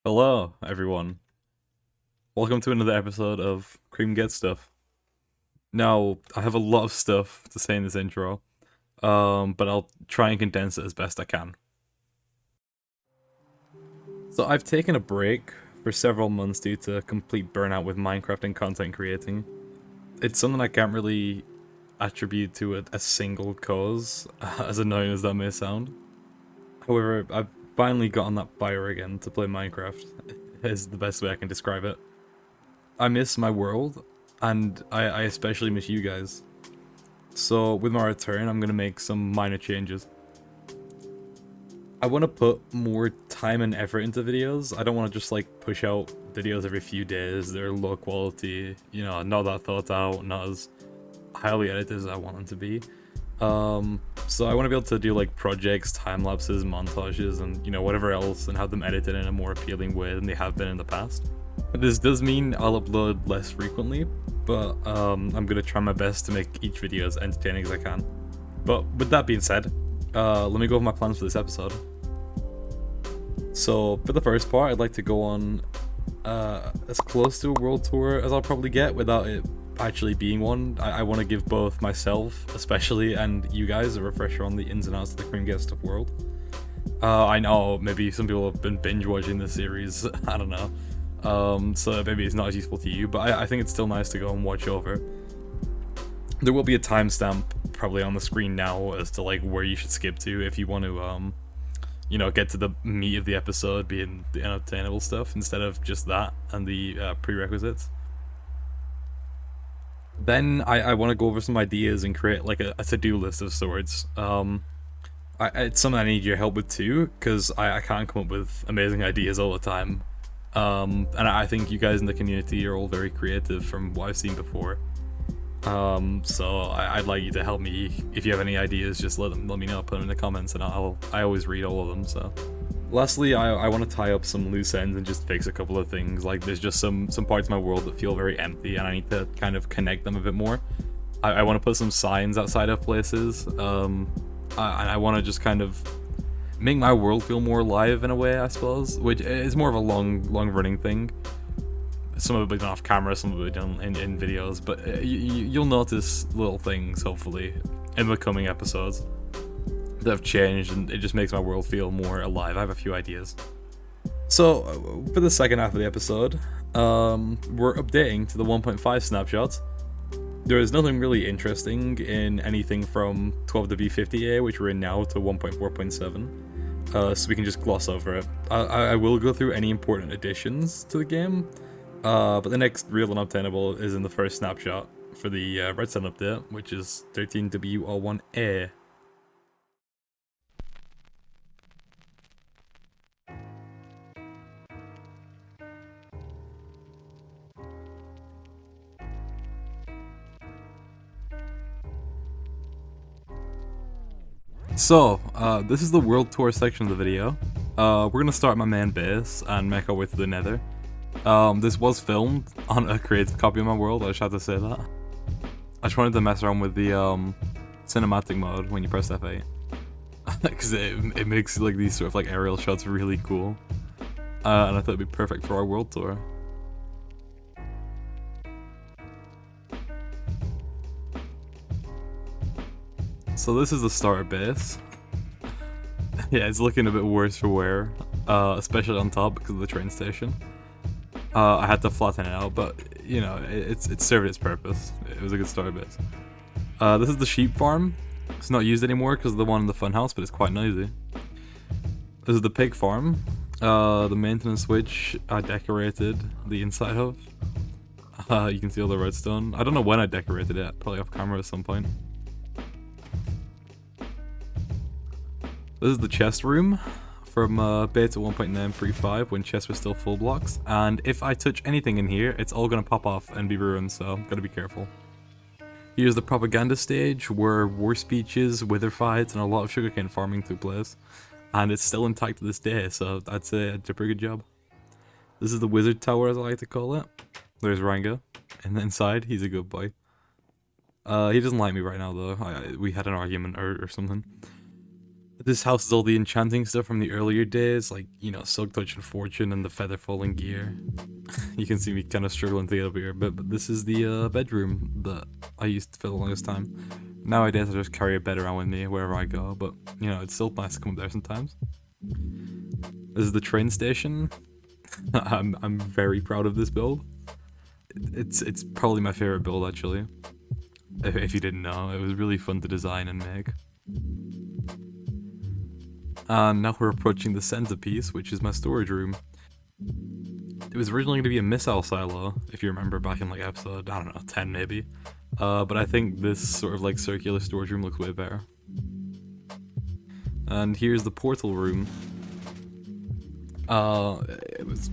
Hello, everyone. Welcome to another episode of KreamGetsStuff. Now, I have a lot of stuff to say in this intro, but I'll try and condense it as best I can. So I've taken a break for several months due to complete burnout with Minecraft and content creating. It's something I can't really attribute to a single cause, as annoying as that may sound. However, I've finally gotten that fire again to play Minecraft, is the best way I can describe it. I miss my world, and I especially miss you guys. So with my return, I'm gonna make some minor changes. I want to put more time and effort into videos. I don't want to just like push out videos every few days. They're low quality, you know, not that thought out, not as highly edited as I want them to be. So I want to be able to do like projects, time lapses, montages, and you know whatever else, and have them edited in a more appealing way than they have been in the past. This does mean I'll upload less frequently, but I'm gonna try my best to make each video as entertaining as I can. But with that being said, let me go over my plans for this episode. So for the first part, I'd like to go on as close to a world tour as I'll probably get without it actually being one. I want to give both myself, especially, and you guys a refresher on the ins and outs of the KreamGetsStuff world. I know maybe some people have been binge watching this series. I don't know. So maybe it's not as useful to you, but I think it's still nice to go and watch over. There will be a timestamp probably on the screen now as to like where you should skip to if you want to you know, get to the meat of the episode, being the unobtainable stuff, instead of just that and the prerequisites. Then I want to go over some ideas and create like a to-do list of sorts. It's something I need your help with too, because I can't come up with amazing ideas all the time. And I think you guys in the community are all very creative from what I've seen before. So I'd like you to help me. If you have any ideas, just let me know, put them in the comments, and I always read all of them. So lastly, I want to tie up some loose ends and just fix a couple of things. Like there's just some parts of my world that feel very empty, and I need to kind of connect them a bit more. I want to put some signs outside of places. I want to just kind of make my world feel more alive in a way, I suppose, which is more of a long running thing. Some of it will be done off camera, some of it will be done in videos, but you'll notice little things, hopefully, in the coming episodes that have changed, and it just makes my world feel more alive. I have a few ideas. So, for the second half of the episode, we're updating to the 1.5 snapshots. There is nothing really interesting in anything from 12W50A, which we're in now, to 1.4.7, so we can just gloss over it. I will go through any important additions to the game, but the next real Unobtainable is in the first snapshot for the Redstone update, which is 13WR1A. So, this is the world tour section of the video. We're gonna start my main base and make our way through the nether. This was filmed on a creative copy of my world, I just have to say that. I just wanted to mess around with the cinematic mode when you press F8. Because it makes like these sort of like aerial shots really cool. And I thought it'd be perfect for our world tour. So this is the starter base. Yeah, it's looking a bit worse for wear, especially on top because of the train station. I had to flatten it out, but you know, it served its purpose. It was a good starter base. This is the sheep farm. It's not used anymore because of the one in the funhouse, but it's quite noisy. This is the pig farm. The maintenance switch I decorated the inside of. You can see all the redstone. I don't know when I decorated it, probably off camera at some point. This is the chest room from beta 1.935 when chests were still full blocks, and if I touch anything in here, it's all gonna pop off and be ruined, so gotta be careful. Here's the propaganda stage where war speeches, wither fights, and a lot of sugarcane farming took place, and it's still intact to this day, so I'd say I did a pretty good job. This is the wizard tower, as I like to call it. There's Rango, and inside, he's a good boy. He doesn't like me right now, though. We had an argument or something. This house is all the enchanting stuff from the earlier days, like, you know, Silk Touch and Fortune and the Feather Falling Gear. You can see me kind of struggling to get up here, but this is the bedroom that I used for the longest time. Nowadays I just carry a bed around with me wherever I go, but, you know, it's still nice to come up there sometimes. This is the train station. I'm very proud of this build. It's probably my favorite build, actually. If you didn't know, it was really fun to design and make. And now we're approaching the centerpiece, which is my storage room. It was originally going to be a missile silo, if you remember back in like episode, I don't know, 10 maybe. But I think this sort of like circular storage room looks way better. And here's the portal room. It was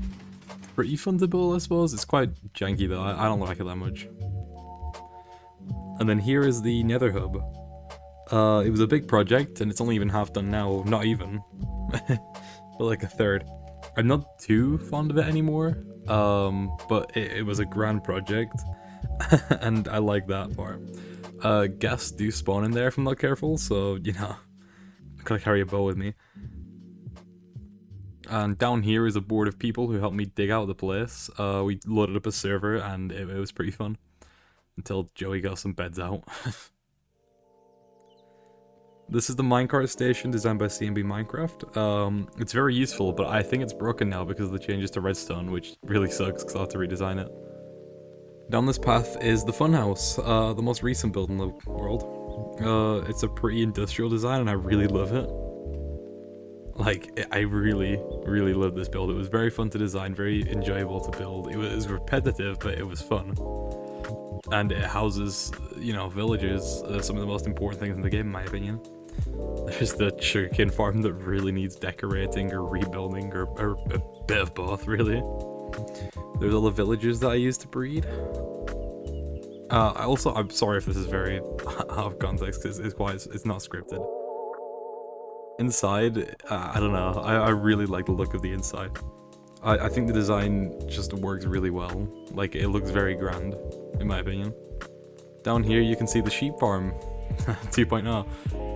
pretty fun to build, I suppose. It's quite janky though, I don't like it that much. And then here is the nether hub. It was a big project, and it's only even half done now. Not even. But like a third. I'm not too fond of it anymore, but it was a grand project, and I like that part. Ghasts do spawn in there if I'm not careful, so, you know, I gotta carry a bow with me. And down here is a board of people who helped me dig out the place. We loaded up a server, and it was pretty fun. Until Joey got some beds out. This is the minecart station designed by CMB Minecraft. It's very useful, but I think it's broken now because of the changes to redstone, which really sucks because I'll have to redesign it. Down this path is the funhouse, the most recent build in the world. It's a pretty industrial design and I really love it. Like, I really love this build. It was very fun to design, very enjoyable to build. It was repetitive, but it was fun. And it houses, you know, villages, some of the most important things in the game in my opinion. There's the sugarcane farm that really needs decorating or rebuilding or a bit of both, really. There's all the villages that I used to breed. I'm sorry if this is very out of context, because it's not scripted. Inside, I don't know, I really like the look of the inside. I think the design just works really well. Like, it looks very grand, in my opinion. Down here you can see the sheep farm 2.0.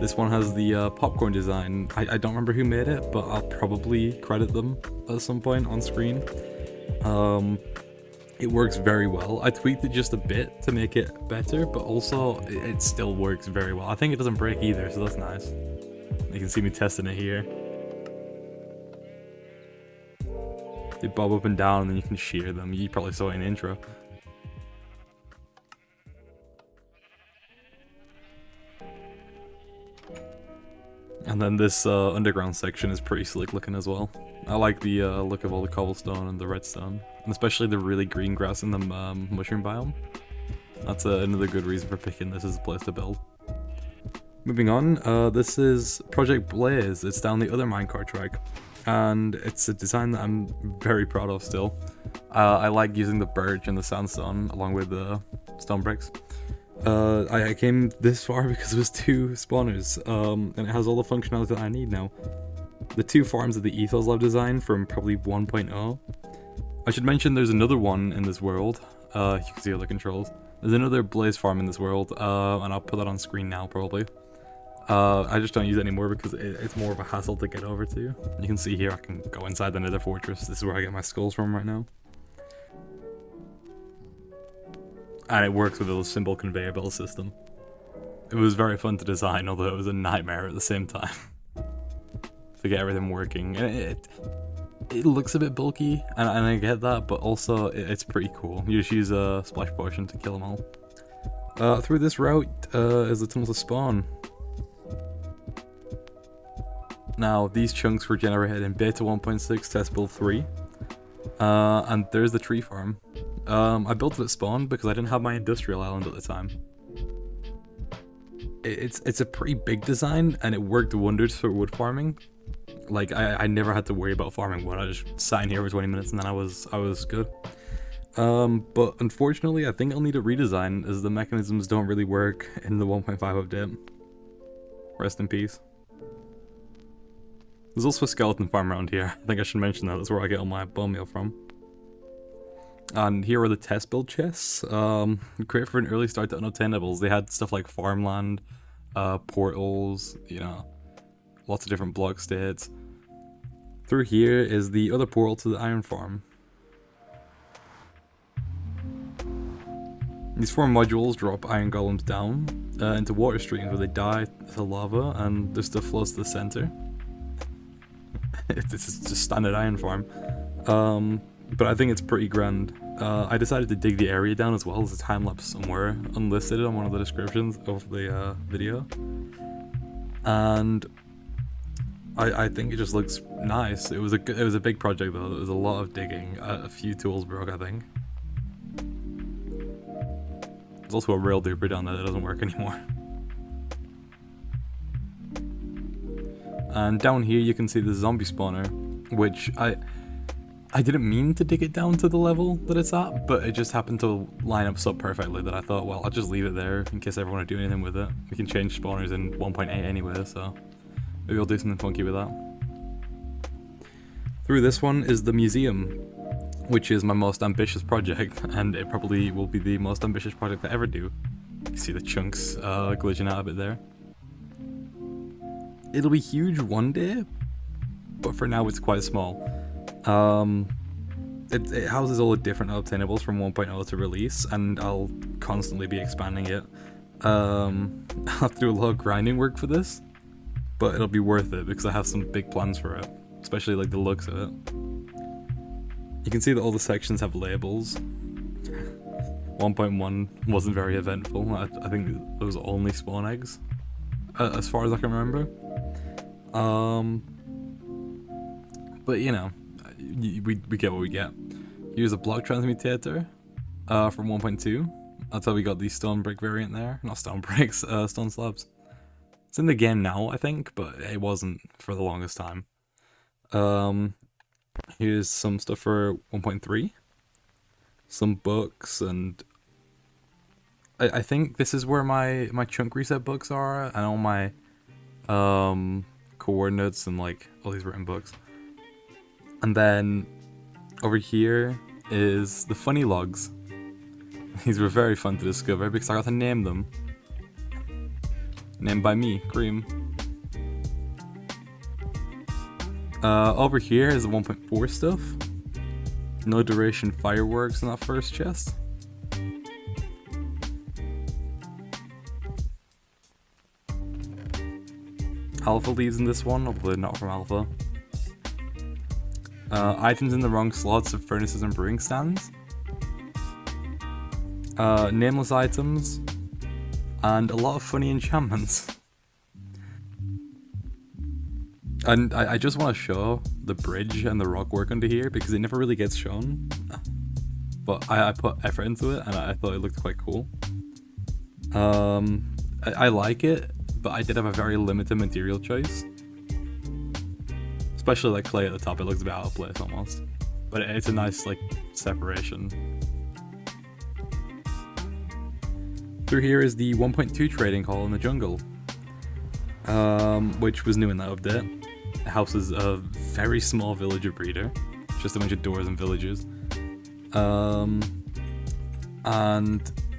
This one has the popcorn design. I don't remember who made it, but I'll probably credit them at some point on screen. It works very well. I tweaked it just a bit to make it better, but also it still works very well. I think it doesn't break either, so that's nice. You can see me testing it here. They bob up and down and then you can shear them. You probably saw it in the intro. And then this underground section is pretty slick looking as well. I like the look of all the cobblestone and the redstone. And especially the really green grass in the mushroom biome. That's another good reason for picking this as a place to build. Moving on, this is Project Blaze. It's down the other minecart track. And it's a design that I'm very proud of still. I like using the birch and the sandstone along with the stone bricks. I came this far because it was 2 spawners, and it has all the functionality that I need now. The 2 farms of the Ethos Lab design from probably 1.0. I should mention there's another one in this world. You can see other controls. There's another Blaze farm in this world, and I'll put that on screen now probably. I just don't use it anymore because it's more of a hassle to get over to. You can see here I can go inside the Nether Fortress. This is where I get my skulls from right now. And it works with a simple conveyor belt system. It was very fun to design, although it was a nightmare at the same time. To get everything working. And it looks a bit bulky, and I get that, but also it's pretty cool. You just use a splash potion to kill them all. Through this route is the tunnel to spawn. Now, these chunks were generated in Beta 1.6 Test Build 3. And there's the tree farm. I built it at spawn because I didn't have my industrial island at the time. It's a pretty big design, and it worked wonders for wood farming. Like, I never had to worry about farming wood. I just sat in here for 20 minutes and then I was good. But unfortunately, I think I'll need a redesign as the mechanisms don't really work in the 1.5 update. Rest in peace. There's also a skeleton farm around here. I think I should mention that. That's where I get all my bone meal from. And here are the test build chests. Great for an early start to Unobtainables. They had stuff like farmland, portals, you know, lots of different block states. Through here is the other portal to the iron farm. These 4 modules drop iron golems down into water streams where they die to lava, and their stuff flows to the center. It's just standard iron farm. But I think it's pretty grand. I decided to dig the area down as well as a time lapse somewhere unlisted on one of the descriptions of the video. And I think it just looks nice. It was a big project though. There was a lot of digging. A few tools broke, I think. There's also a rail duper down there that doesn't work anymore. And down here you can see the zombie spawner, which I didn't mean to dig it down to the level that it's at, but it just happened to line up so perfectly that I thought, well, I'll just leave it there in case I ever want to do anything with it. We can change spawners in 1.8 anyway, so maybe I'll do something funky with that. Through this one is the museum, which is my most ambitious project, and it probably will be the most ambitious project I ever do. You can see the chunks glitching out a bit there. It'll be huge one day, but for now it's quite small. It houses all the different Unobtainables from 1.0 to release, and I'll constantly be expanding it. I'll have to do a lot of grinding work for this, but it'll be worth it because I have some big plans for it, especially like the looks of it. You can see that all the sections have labels. 1.1 wasn't very eventful. I think there was only spawn eggs, as far as I can remember. But you know, we get what we get. Here's a block transmutator from 1.2. That's how we got the stone brick variant there. Not stone bricks, stone slabs. It's in the game now, I think, but it wasn't for the longest time. Here's some stuff for 1.3. Some books, and I think this is where my chunk reset books are, and all my coordinates and like all these written books. And then over here is the funny logs. These were very fun to discover because I got to name them. Named by me, Cream. Over here is the 1.4 stuff. No duration fireworks in that first chest. Alpha leaves in this one, although not from Alpha. Items in the wrong slots of furnaces and brewing stands. Nameless items. And a lot of funny enchantments. And I just want to show the bridge and the rock work under here because it never really gets shown. But I put effort into it and I thought it looked quite cool. I like it, but I did have a very limited material choice. Especially like clay at the top, it looks a bit out of place almost. But it's a nice like separation. Through here is the 1.2 trading hall in the jungle. Which was new in that update. It houses a very small villager breeder. Just a bunch of doors and villagers. And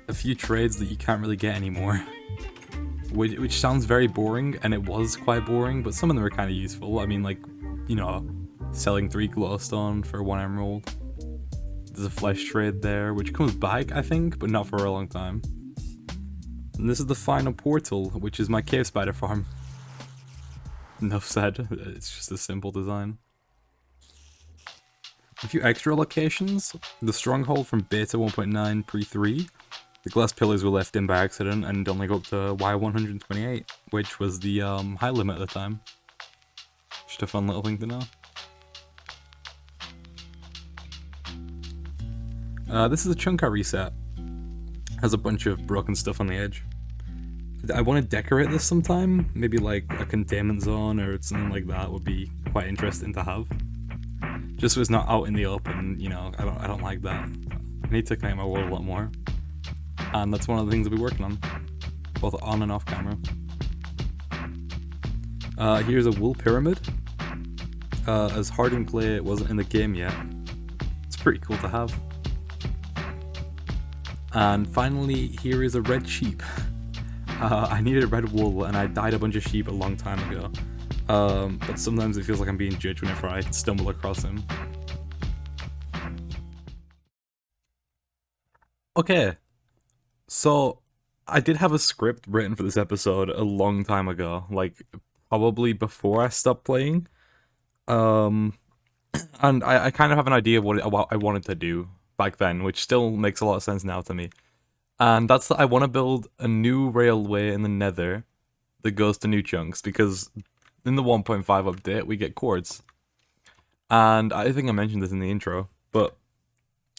a few trades that you can't really get anymore. Which sounds very boring, and it was quite boring, but some of them are kind of useful. I mean, like, you know, selling 3 glowstone for 1 emerald. There's a flesh trade there, which comes back, I think, but not for a long time. And this is the final portal, which is my cave spider farm. Enough said, it's just a simple design. A few extra locations. The stronghold from beta 1.9 pre-3. The glass pillars were left in by accident and only go up to Y128, which was the high limit at the time. Just a fun little thing to know. This is a chunk I reset. Has a bunch of broken stuff on the edge. I want to decorate this sometime. Maybe like a containment zone or something like that would be quite interesting to have. Just so it's not out in the open, you know, I don't like that. I need to connect my world a lot more. And that's one of the things I'll be working on. Both on and off camera. Here's a wool pyramid. As hard in play it wasn't in the game yet. It's pretty cool to have. And finally, here is a red sheep. I needed red wool and I dyed a bunch of sheep a long time ago. But sometimes it feels like I'm being judged whenever I stumble across him. Okay, so I did have a script written for this episode a long time ago, like probably before I stopped playing. Um, and I kind of have an idea of what I wanted to do back then, which still makes a lot of sense now to me. And that's that I want to build a new railway in the Nether that goes to new chunks, because in the 1.5 update we get Quartz. And I think I mentioned this in the intro, but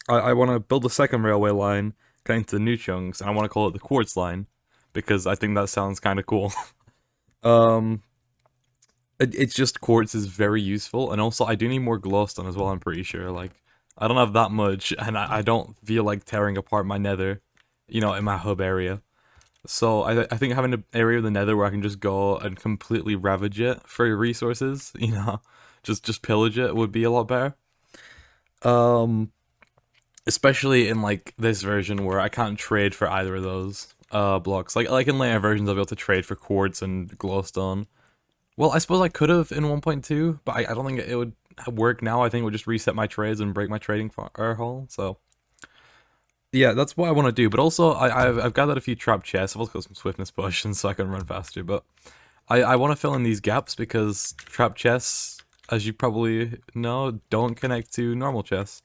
I want to build a second railway line connecting to the new chunks, and I want to call it the Quartz line, because I think that sounds kind of cool. um, it's just Quartz is very useful, and also I do need more glowstone as well, I'm pretty sure. Like, I don't have that much, and I don't feel like tearing apart my nether, in my hub area. So I think having an area of the nether where I can just go and completely ravage it for resources, just pillage it would be a lot better. Um, Especially in like this version where I can't trade for either of those blocks. Like in later versions I'll be able to trade for quartz and glowstone. Well, I suppose I could have in 1.2, but I don't think it would work now. I think it would just reset my trades and break my trading hall. So yeah, that's what I want to do. But also I've gathered a few trap chests. I've also got some swiftness potions so I can run faster. But I want to fill in these gaps because trap chests, as you probably know, don't connect to normal chests.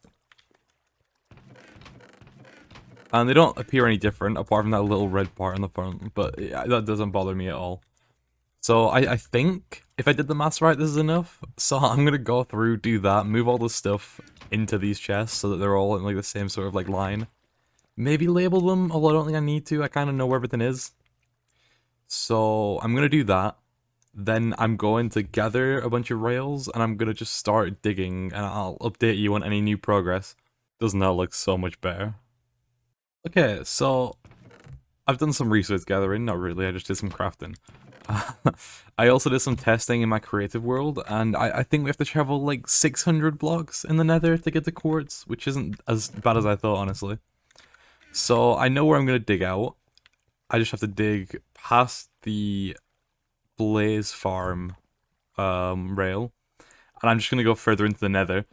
And they don't appear any different, apart from that little red part on the front, but that doesn't bother me at all. So I think, if I did the maths right, this is enough. So I'm gonna go through, do that, move all the stuff into these chests so that they're all in like the same sort of like line. Maybe label them, although I don't think I need to, I kind of know where everything is. So I'm gonna do that. Then I'm going to gather a bunch of rails, and I'm gonna just start digging, and I'll update you on any new progress. Doesn't that look so much better? Okay, so I've done some resource gathering, not really, I just did some crafting. I also did some testing in my creative world, and I think we have to travel like 600 blocks in the nether to get to quartz, which isn't as bad as I thought, honestly. So I know where I'm going to dig out. I just have to dig past the Blaze Farm rail, and I'm just going to go further into the nether.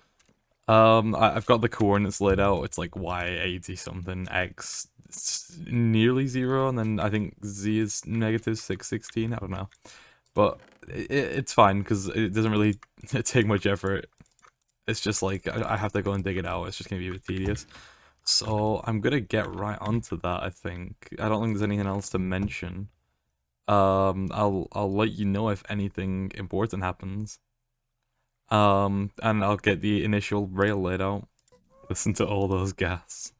I've got the coordinates laid out. It's like y80 something, x nearly 0, and then I think z is negative 616. I don't know, but it's fine because it doesn't really take much effort. It's just like I have to go and dig it out. It's just gonna be a bit tedious. So I'm gonna get right onto that. I think I don't think there's anything else to mention. I'll let you know if anything important happens. And I'll get the initial rail laid out. Listen to all those gas.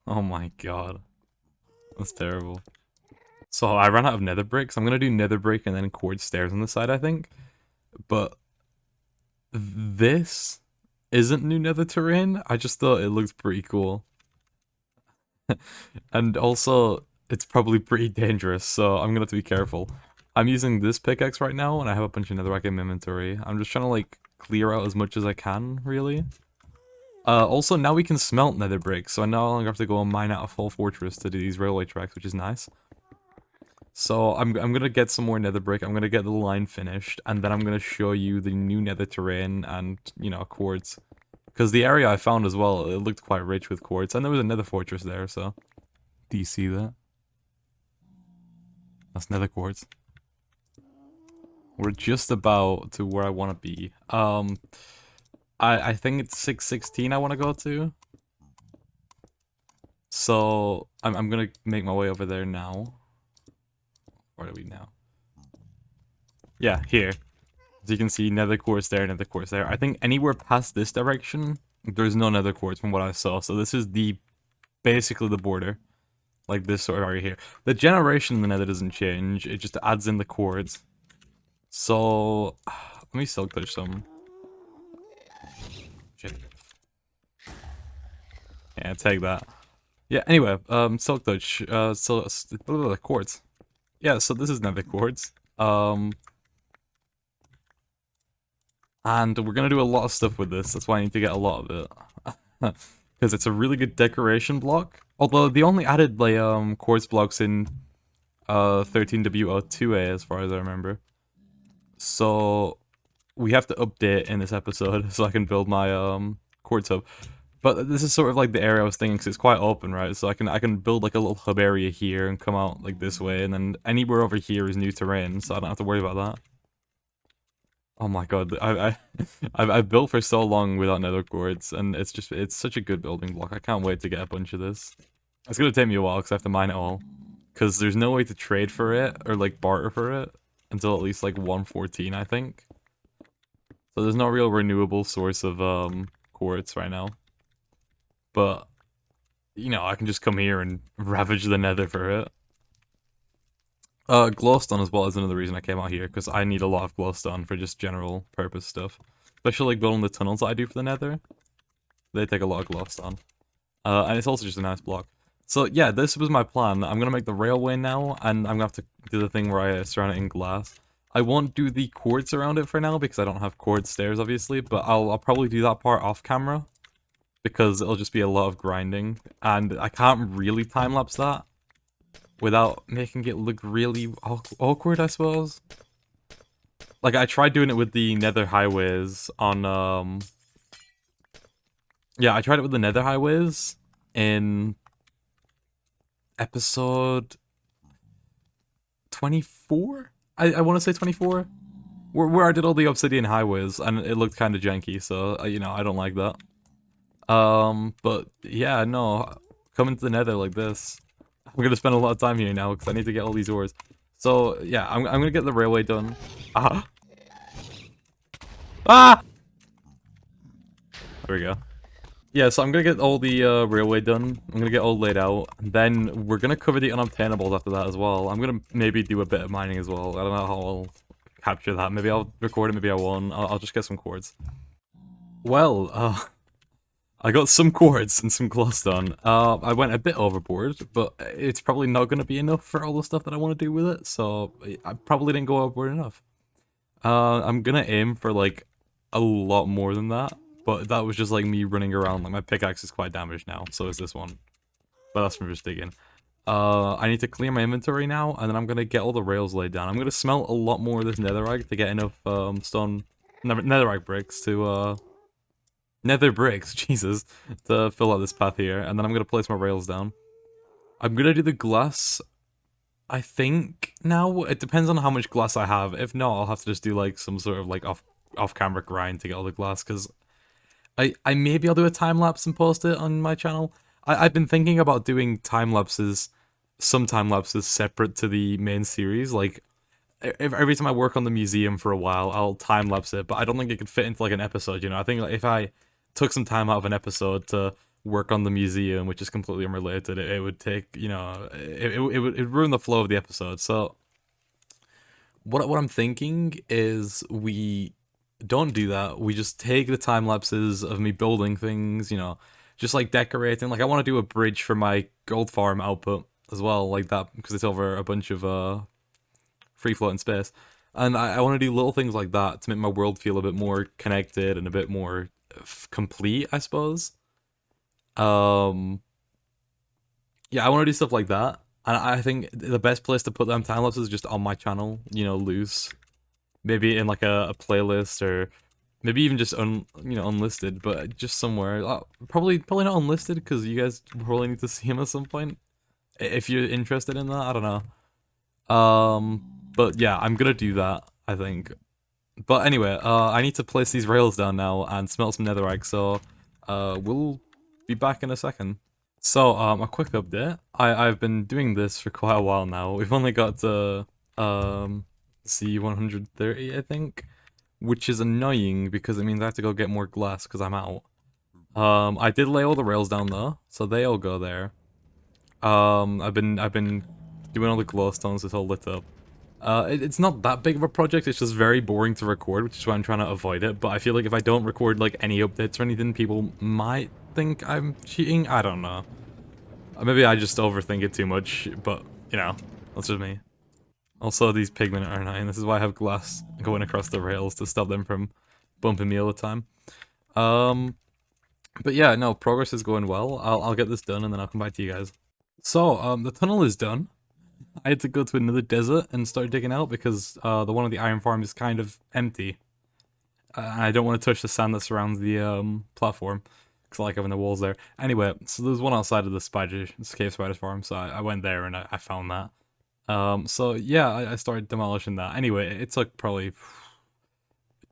Oh my god. That's terrible. So I ran out of nether bricks. I'm gonna do nether brick and then quartz stairs on the side, I think. But this isn't new nether terrain. I just thought it looked pretty cool. And also, it's probably pretty dangerous, so I'm gonna have to be careful. I'm using this pickaxe right now, and I have a bunch of netherrack in my inventory. I'm just trying to, like, clear out as much as I can, really. Also, now we can smelt nether bricks, so I no longer have to go and mine out a full fortress to do these railway tracks, which is nice. So I'm gonna get some more nether brick, I'm gonna get the line finished, and then I'm gonna show you the new nether terrain and, quartz. Because the area I found as well, it looked quite rich with quartz, and there was another fortress there, so... Do you see that? That's nether quartz. We're just about to where I want to be. I think it's 616 I want to go to. So, I'm gonna make my way over there now. Where are we now? Yeah, here. As you can see, nether quartz there, nether quartz there. I think anywhere past this direction, there's no nether quartz from what I saw. So this is basically the border. Like this sort of area here. The generation in the nether doesn't change, it just adds in the quartz. So, let me silk touch some. Shit. Yeah, take that. Yeah, anyway, silk touch, quartz. Yeah, so this is nether quartz. And we're gonna do a lot of stuff with this, that's why I need to get a lot of it. because it's a really good decoration block. Although they only added like quartz blocks in 13W02A as far as I remember. So we have to update in this episode so I can build my quartz hub. But this is sort of like the area I was thinking, because it's quite open, right? So I can build like a little hub area here and come out like this way, and then anywhere over here is new terrain, so I don't have to worry about that. Oh my god, I've built for so long without nether quartz, and it's such a good building block. I can't wait to get a bunch of this. It's gonna take me a while because I have to mine it all, because there's no way to trade for it or like barter for it until at least like 114, I think. So there's no real renewable source of quartz right now. But you know, I can just come here and ravage the nether for it. Glowstone as well is another reason I came out here, because I need a lot of glowstone for just general purpose stuff. Especially like building the tunnels that I do for the nether. They take a lot of glowstone. And it's also just a nice block. So yeah, this was my plan. I'm gonna make the railway now, and I'm gonna have to do the thing where I surround it in glass. I won't do the quartz around it for now, because I don't have quartz stairs, obviously, but I'll probably do that part off camera. Because it'll just be a lot of grinding, and I can't really time-lapse that without making it look really awkward, I suppose. Like, I tried doing it with the nether highways on, yeah, I tried it with the nether highways in episode 24? I want to say 24? Where I did all the obsidian highways, and it looked kind of janky, so, you know, I don't like that. But yeah, no, coming to the nether like this, I'm gonna spend a lot of time here now because I need to get all these ores. So yeah, I'm gonna get the railway done. Ah! Ah! There we go. Yeah, so I'm gonna get all the railway done. I'm gonna get all laid out. Then we're gonna cover the unobtainables after that as well. I'm gonna maybe do a bit of mining as well. I don't know how I'll capture that. Maybe I'll record it, maybe I won't. I'll just get some quartz. Well, I got some quartz and some glowstone. I went a bit overboard, but it's probably not going to be enough for all the stuff that I want to do with it, so I probably didn't go overboard enough. I'm going to aim for, like, a lot more than that, but that was just, like, me running around. Like, my pickaxe is quite damaged now, so is this one. But that's from just digging. I need to clear my inventory now, and then I'm going to get all the rails laid down. I'm going to smelt a lot more of this netherite to get enough, netherite bricks to, nether bricks, Jesus, to fill out this path here, and then I'm gonna place my rails down. I'm gonna do the glass, I think, now. It depends on how much glass I have. If not, I'll have to just do, like, some sort of, like, off-camera grind to get all the glass, because maybe I'll do a time-lapse and post it on my channel. I've been thinking about doing time-lapses, some time-lapses separate to the main series, like, every time I work on the museum for a while, I'll time-lapse it, but I don't think it could fit into, like, an episode, you know? I think, like, if I took some time out of an episode to work on the museum, which is completely unrelated, it would take, you know, it would ruin the flow of the episode. So what I'm thinking is we don't do that. We just take the time lapses of me building things, you know, just like decorating. Like, I want to do a bridge for my gold farm output as well, like that, because it's over a bunch of free floating space. And I want to do little things like that to make my world feel a bit more connected and a bit more complete, I suppose. Yeah, I want to do stuff like that, and I think the best place to put them time lapses is just on my channel, you know, loose, maybe in like a playlist, or maybe even just unlisted, but just somewhere. Probably not unlisted, because you guys probably need to see him at some point if you're interested in that. I don't know. But yeah, I'm gonna do that, I think. But anyway, I need to place these rails down now and smelt some netherite, so we'll be back in a second. So, a quick update. I've been doing this for quite a while now. We've only got to C130, I think, which is annoying because it means I have to go get more glass because I'm out. I did lay all the rails down though, so they all go there. I've been doing all the glowstones. It's all lit up. It's not that big of a project, it's just very boring to record, which is why I'm trying to avoid it, but I feel like if I don't record, like, any updates or anything, people might think I'm cheating? I don't know. Maybe I just overthink it too much, but, you know, that's just me. Also, these pigmen are annoying. This is why I have glass going across the rails to stop them from bumping me all the time. But yeah, no, progress is going well. I'll get this done and then I'll come back to you guys. So, the tunnel is done. I had to go to another desert and start digging out because the one on the iron farm is kind of empty. And I don't want to touch the sand that surrounds the platform because I like having the walls there. Anyway, so there's one outside of the cave spider farm, so I went there and I found that. So yeah, I started demolishing that. Anyway, it took probably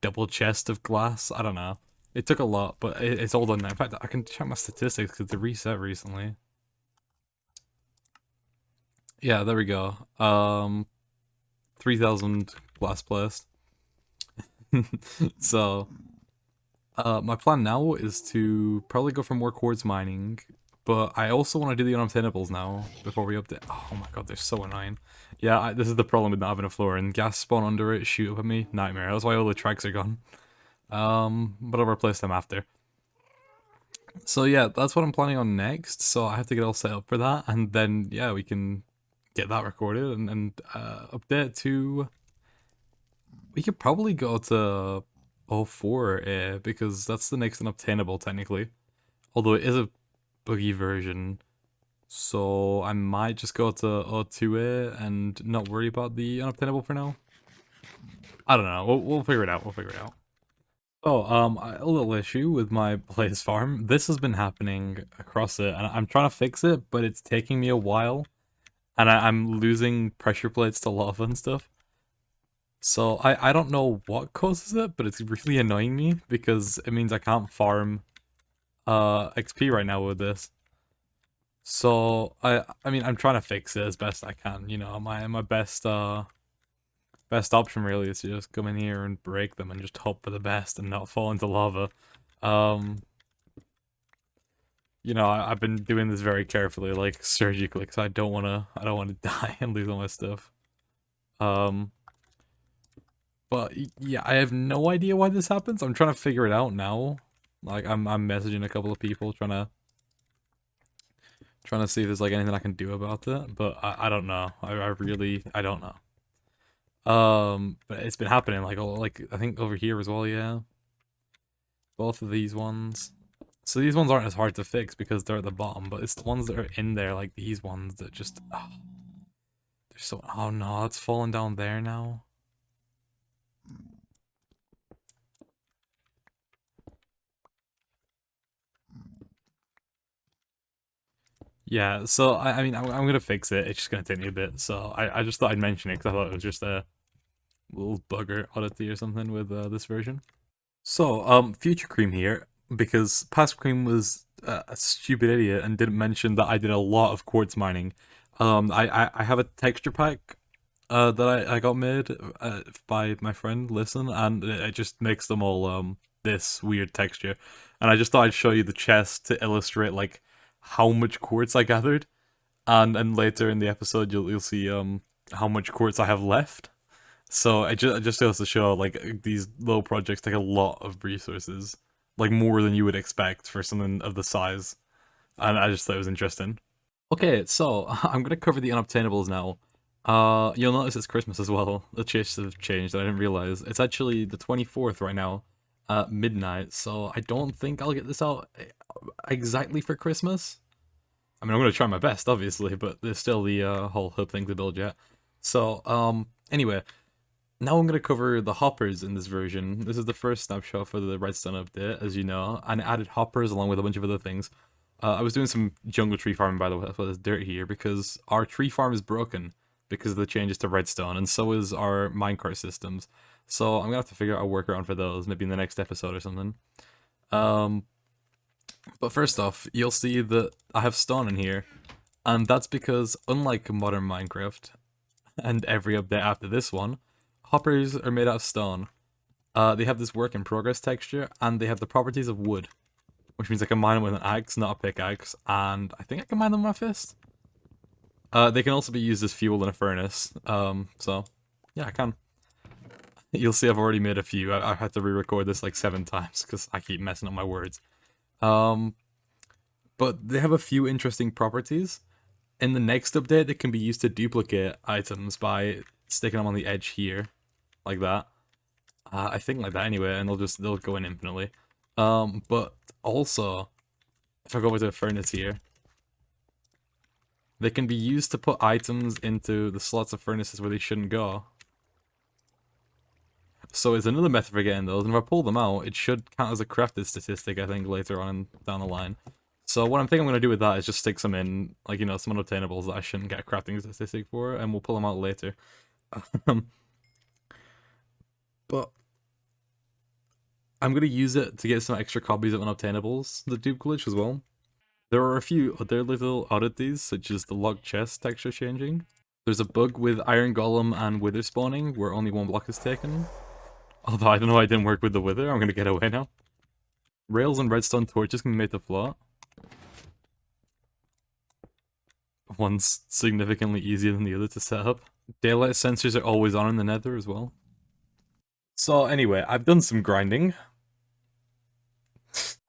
double chest of glass. I don't know. It took a lot, but it's all done now. In fact, I can check my statistics because they reset recently. Yeah, there we go. 3,000 glass placed. So, my plan now is to probably go for more quartz mining, but I also want to do the unobtainables now before we update. Oh my god, they're so annoying. Yeah, this is the problem with not having a floor, and gas spawn under it, shoot up at me, nightmare. That's why all the tracks are gone. But I'll replace them after. So yeah, that's what I'm planning on next, so I have to get all set up for that, and then, yeah, we can get that recorded and update to... We could probably go to 04 because that's the next unobtainable, technically. Although it is a buggy version, so I might just go to 02A and not worry about the unobtainable for now. I don't know, we'll figure it out, we'll figure it out. Oh, a little issue with my Blaze farm. This has been happening across it, and I'm trying to fix it, but it's taking me a while. And I'm losing pressure plates to lava and stuff. So I don't know what causes it, but it's really annoying me because it means I can't farm XP right now with this. So I mean I'm trying to fix it as best I can. You know, my best option really is to just come in here and break them and just hope for the best and not fall into lava. You know, I've been doing this very carefully, like surgically, because I don't wanna die and lose all my stuff. But yeah, I have no idea why this happens. I'm trying to figure it out now. Like I'm messaging a couple of people trying to see if there's like anything I can do about it. But I don't know. I really don't know. But it's been happening like I think over here as well. Yeah, both of these ones. So these ones aren't as hard to fix because they're at the bottom, but it's the ones that are in there, like these ones that just they're so. Oh no, it's falling down there now. Yeah, so I mean, I'm gonna fix it. It's just gonna take me a bit. So I just thought I'd mention it because I thought it was just a little bugger oddity or something with this version. So future Cream here because past Cream was a stupid idiot and didn't mention that I did a lot of quartz mining. I have a texture pack that I got made by my friend Listen, and it just makes them all this weird texture. And I just thought I'd show you the chest to illustrate like how much quartz I gathered, and later in the episode you'll see how much quartz I have left. So it just goes to show like these little projects take a lot of resources, like more than you would expect for something of the size, and I just thought it was interesting. Okay, so I'm gonna cover the unobtainables now. You'll notice it's Christmas as well. The dates have changed. I didn't realize it's actually the 24th right now, midnight. So I don't think I'll get this out exactly for Christmas. I mean, I'm gonna try my best, obviously, but there's still the whole hub thing to build yet. So anyway, now I'm gonna cover the hoppers in this version. This is the first snapshot for the redstone update, as you know, and it added hoppers along with a bunch of other things. I was doing some jungle tree farming, by the way. That's why there's dirt here, because our tree farm is broken because of the changes to redstone, and so is our minecart systems. So I'm gonna have to figure out a workaround for those, maybe in the next episode or something. But first off, you'll see that I have stone in here, and that's because, unlike modern Minecraft, and every update after this one, hoppers are made out of stone. They have this work in progress texture, and they have the properties of wood, which means I can mine them with an axe, not a pickaxe, and I think I can mine them with my fist. They can also be used as fuel in a furnace, so yeah, I can. You'll see I've already made a few. I had to re-record this like 7 times because I keep messing up my words. But they have a few interesting properties. In the next update, they can be used to duplicate items by sticking them on the edge here, like that. I think like that anyway, and they'll go in infinitely. But also, if I go over to a furnace here, they can be used to put items into the slots of furnaces where they shouldn't go. So it's another method for getting those, and if I pull them out, it should count as a crafted statistic, I think, later on down the line. So what I'm thinking I'm going to do with that is just stick some in, like, you know, some unobtainables that I shouldn't get a crafting statistic for, and we'll pull them out later. But I'm going to use it to get some extra copies of unobtainables, the dupe glitch as well. There are a few other little oddities, such as the locked chest texture changing. There's a bug with Iron Golem and Wither spawning, where only one block is taken. Although I don't know why it didn't work with the Wither, I'm going to get away now. Rails and redstone torches can be made to float. One's significantly easier than the other to set up. Daylight sensors are always on in the nether as well. So anyway, I've done some grinding.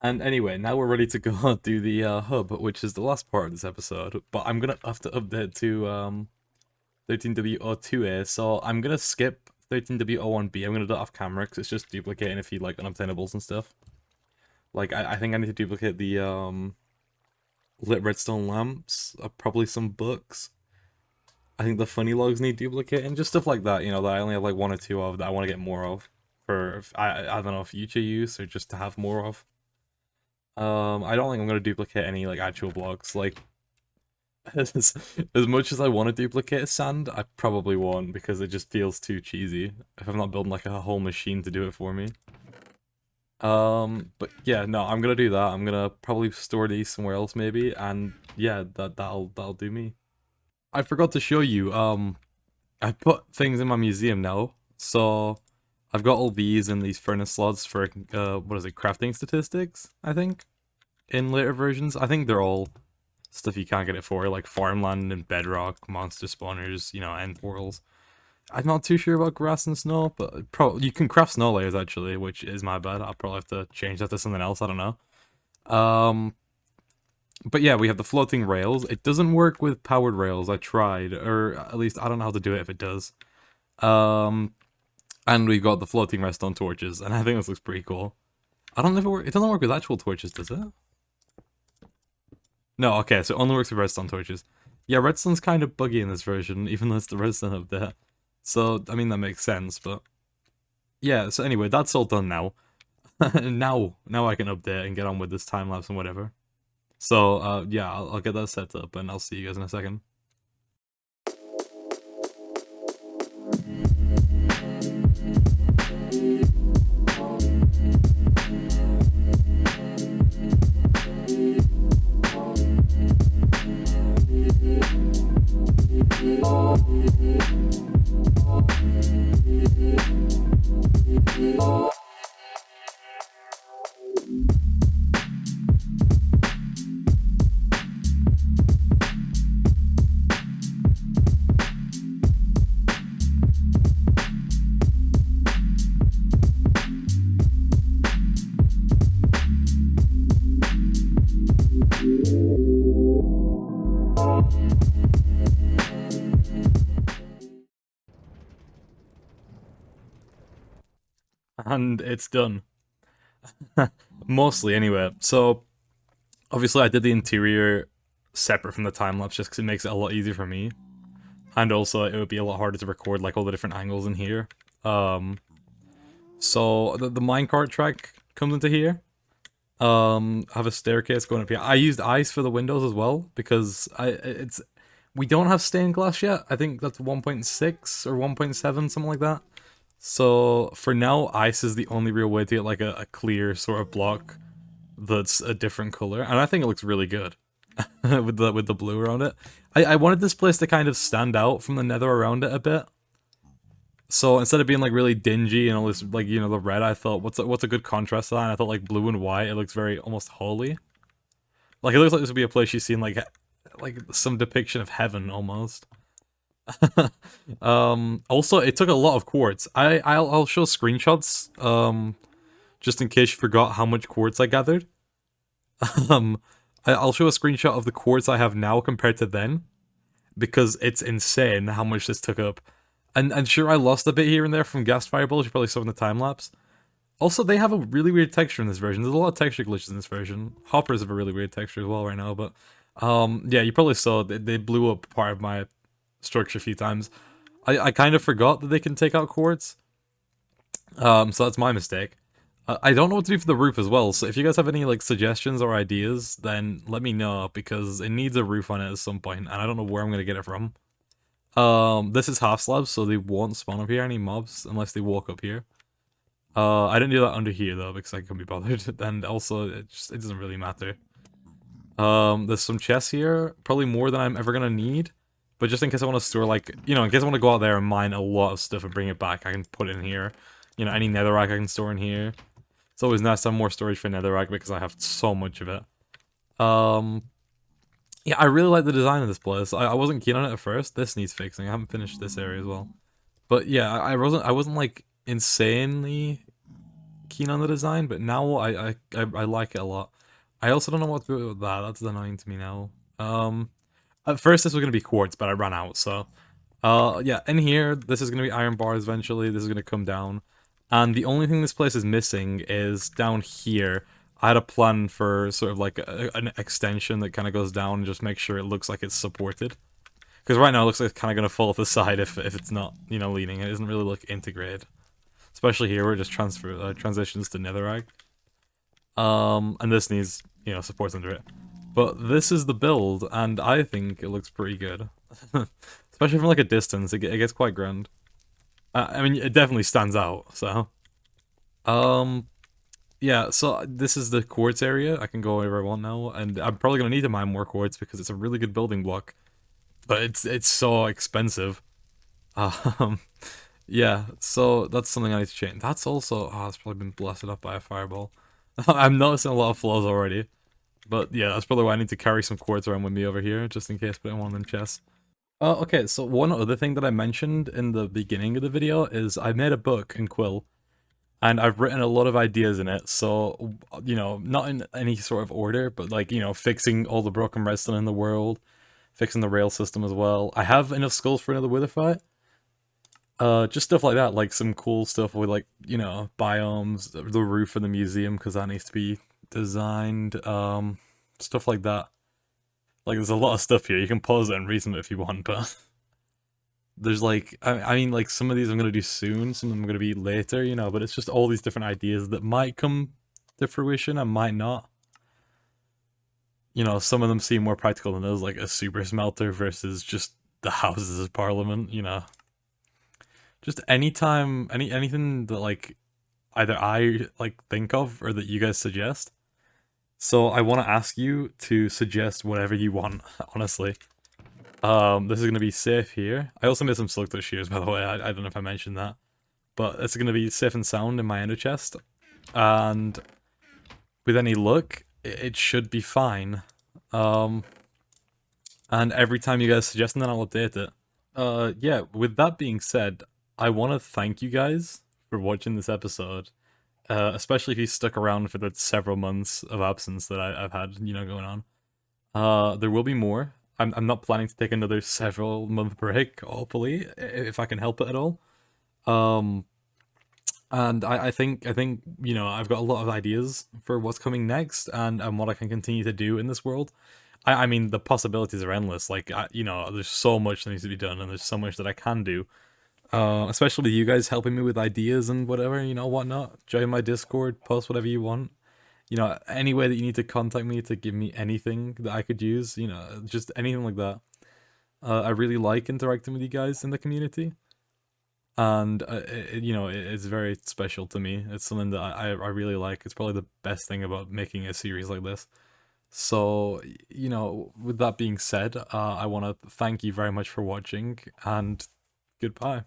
And anyway, now we're ready to go do the hub, which is the last part of this episode. But I'm gonna have to update to 13W02A, so I'm gonna skip 13W01B. I'm gonna do it off camera because it's just duplicating a few like unobtainables and stuff. Like I think I need to duplicate the lit redstone lamps, probably some books. I think the funny logs need duplicating, just stuff like that, you know, that I only have like one or two of that I want to get more of for I don't know, future use or just to have more of. I don't think I'm gonna duplicate any like actual blocks. Like as much as I want to duplicate sand, I probably won't because it just feels too cheesy if I'm not building like a whole machine to do it for me. But yeah, no, I'm gonna do that. I'm gonna probably store these somewhere else maybe, and yeah, that'll do me. I forgot to show you, I put things in my museum now, so I've got all these in these furnace slots for, what is it, crafting statistics, I think, in later versions. I think they're all stuff you can't get it for, like farmland and bedrock, monster spawners, you know, end portals. I'm not too sure about grass and snow, but you can craft snow layers actually, which is my bad. I'll probably have to change that to something else, I don't know. But yeah, we have the floating rails. It doesn't work with powered rails. I tried, or at least I don't know how to do it if it does. And we've got the floating redstone torches, and I think this looks pretty cool. I don't know if it doesn't work with actual torches, does it? No, okay, so it only works with redstone torches. Yeah, redstone's kind of buggy in this version, even though it's the redstone up there. So, I mean, that makes sense, but... Yeah, so anyway, that's all done now. now I can update and get on with this time-lapse and whatever. So, yeah, I'll get that set up, and I'll see you guys in a second. And it's done. Mostly, anyway. So, obviously I did the interior separate from the time-lapse just because it makes it a lot easier for me. And also, it would be a lot harder to record, like, all the different angles in here. So, the minecart track comes into here. I have a staircase going up here. I used ice for the windows as well, because we don't have stained glass yet. I think that's 1.6 or 1.7, something like that. So, for now, ice is the only real way to get, like, a clear sort of block that's a different color. And I think it looks really good with the blue around it. I wanted this place to kind of stand out from the nether around it a bit. So, instead of being, like, really dingy and all this, like, you know, the red, I thought, what's a good contrast to that? And I thought, like, blue and white, it looks very, almost holy. Like, it looks like this would be a place you've seen, like some depiction of heaven, almost. Also, it took a lot of quartz. I'll show screenshots, just in case you forgot how much quartz I gathered. I'll show a screenshot of the quartz I have now compared to then, because it's insane how much this took up. And sure, I lost a bit here and there from gas fireballs, you probably saw in the time-lapse. Also, they have a really weird texture in this version. There's a lot of texture glitches in this version. Hoppers have a really weird texture as well right now, but yeah, you probably saw they blew up part of my structure a few times. I kind of forgot that they can take out quartz, so that's my mistake. I don't know what to do for the roof as well, so if you guys have any like suggestions or ideas, then let me know, because it needs a roof on it at some point, and I don't know where I'm gonna get it from. This is half slabs, so they won't spawn up here any mobs unless they walk up here. I didn't do that under here though because I couldn't be bothered, and also it doesn't really matter. There's some chests here, probably more than I'm ever gonna need, but just in case I want to store, like, you know, in case I want to go out there and mine a lot of stuff and bring it back, I can put it in here. You know, any netherrack I can store in here. It's always nice to have more storage for netherrack because I have so much of it. Yeah, I really like the design of this place. I wasn't keen on it at first. This needs fixing. I haven't finished this area as well. But yeah, I wasn't like insanely keen on the design, but now I like it a lot. I also don't know what to do with that. That's annoying to me now. At first this was gonna be quartz, but I ran out. So, yeah, in here this is gonna be iron bars eventually. This is gonna come down, and the only thing this place is missing is down here. I had a plan for sort of like an extension that kind of goes down and just make sure it looks like it's supported. Because right now it looks like it's kind of going to fall off the side if it's not, you know, leaning. It doesn't really look integrated. Especially here where it just transitions to netherrack. And this needs, you know, supports under it. But this is the build, and I think it looks pretty good. Especially from like a distance, it gets quite grand. I mean, it definitely stands out, so. Yeah, so this is the quartz area. I can go wherever I want now, and I'm probably gonna need to mine more quartz because it's a really good building block. But it's so expensive. Um, yeah, so that's something I need to change. That's also, oh, it's probably been blasted up by a fireball. I'm noticing a lot of flaws already. But yeah, that's probably why I need to carry some quartz around with me over here, just in case I don't want them chests. Okay, so one other thing that I mentioned in the beginning of the video is I made a book in Quill, and I've written a lot of ideas in it, so, you know, not in any sort of order, but like, you know, fixing all the broken redstone in the world, fixing the rail system as well. I have enough skulls for another wither fight. Just stuff like that, like some cool stuff with, like, you know, biomes, the roof of the museum, because that needs to be designed, stuff like that. Like, there's a lot of stuff here. You can pause it and read them if you want, but there's like, I mean, like, some of these I'm gonna do soon, some of them I'm gonna be later, you know, but it's just all these different ideas that might come to fruition and might not. You know, some of them seem more practical than those, like a super smelter versus just the Houses of Parliament, you know. Just anytime, anything that, like, either I, like, think of or that you guys suggest. So I want to ask you to suggest whatever you want, honestly. This is going to be safe here. I also made some silk shears, by the way. I don't know if I mentioned that. But it's going to be safe and sound in my ender chest. And with any luck, it should be fine. And every time you guys suggest something, I'll update it. Yeah, with that being said, I want to thank you guys for watching this episode. Especially if you stuck around for the several months of absence that I've had, you know, going on. There will be more. I'm not planning to take another several month break, hopefully, if I can help it at all. And I think you know, I've got a lot of ideas for what's coming next and what I can continue to do in this world. I mean, the possibilities are endless. Like, you know, there's so much that needs to be done, and there's so much that I can do. Especially with you guys helping me with ideas and whatever, you know, whatnot. Join my Discord, post whatever you want. You know, any way that you need to contact me to give me anything that I could use, you know, just anything like that. I really like interacting with you guys in the community. And, you know, it's very special to me. It's something that I really like. It's probably the best thing about making a series like this. So, you know, with that being said, I want to thank you very much for watching, and goodbye.